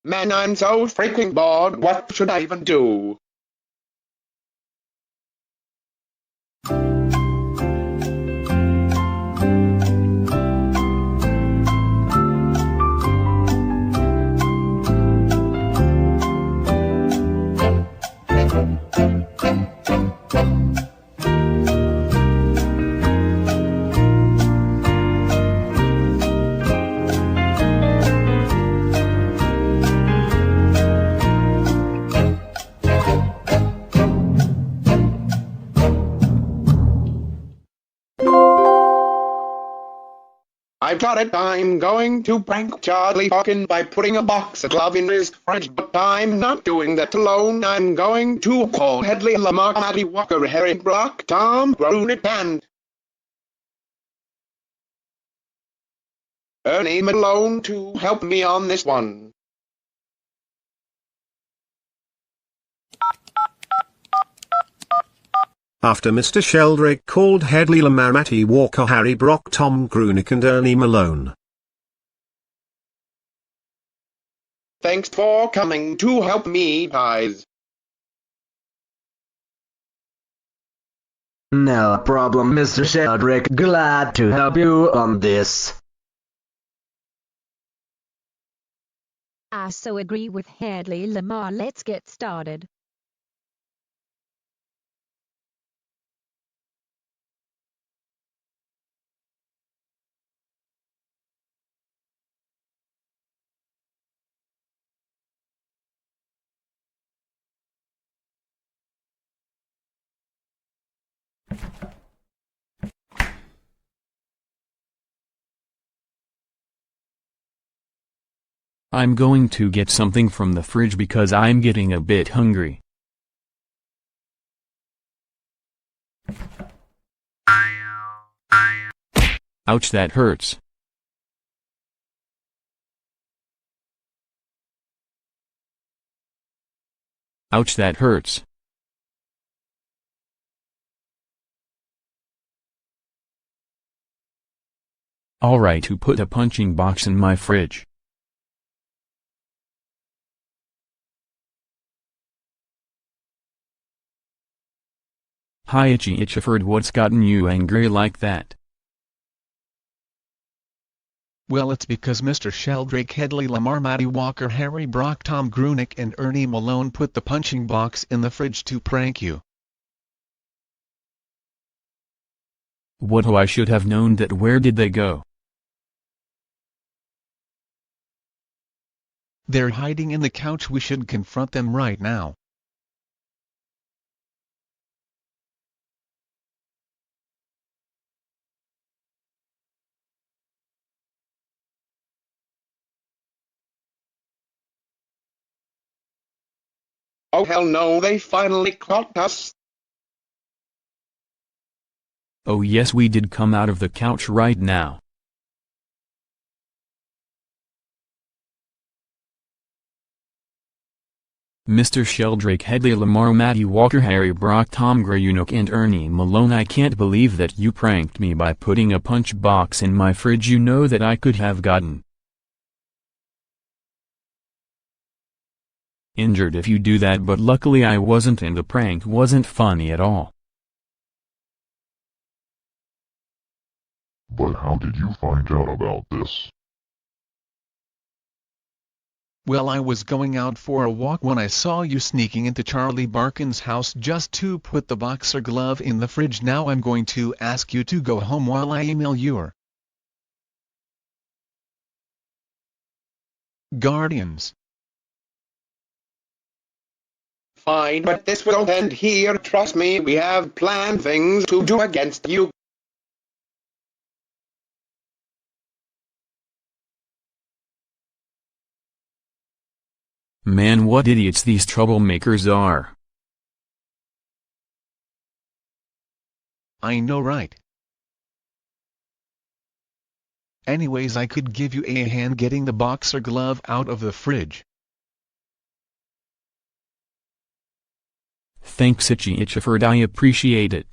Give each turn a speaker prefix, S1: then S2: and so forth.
S1: Man, I'm so freaking bored. What should I even do? I've got it. I'm going to prank Charlie Barkin by putting a box of glove in his fridge, but I'm not doing that alone. I'm going to call Hedley Lamarr, Matty Walker, Harry Brock, Tom, Grunick, and Ernie Malone to help me on this one.
S2: After Mr. Sheldrake called Hedley Lamarr, Matty Walker, Harry Brock, Tom, Grunick and Ernie Malone.
S1: Thanks for coming to help me, guys.
S3: No problem, Mr. Sheldrake. Glad to help you on this.
S4: I so agree with Hedley Lamarr. Let's get started.
S5: I'm going to get something from the fridge because I'm getting a bit hungry. Ouch, that hurts. Ouch, that hurts. Alright, to put a punching box in my fridge. Hi Itchy Itchiford, what's gotten you angry like that?
S6: Well, it's because Mr. Sheldrake, Hedley Lamarr, Matty Walker, Harry Brock, Tom, Grunick and Ernie Malone put the punching box in the fridge to prank you.
S5: What? Oh, I should have known that. Where did they go?
S6: They're hiding in the couch. We should confront them right now.
S1: Oh hell no, they finally caught us.
S5: Oh yes, we did come out of the couch right now. Mr. Sheldrake, Hedley Lamarr, Matty Walker, Harry Brock, Tom, Grunick and Ernie Malone, I can't believe that you pranked me by putting a punch box in my fridge. You know that I could have gotten injured if you do that, but luckily I wasn't and the prank wasn't funny at all.
S7: But how did you find out about this?
S6: Well, I was going out for a walk when I saw you sneaking into Charlie Barkin's house just to put the boxer glove in the fridge. Now I'm going to ask you to go home while I email your guardians.
S1: Fine, but this won't end here. Trust me, we have planned things to do against you.
S5: Man, what idiots these troublemakers are.
S6: I know, right? Anyways, I could give you a hand getting the boxer glove out of the fridge.
S5: Thanks Itchy Itchiford, I appreciate it.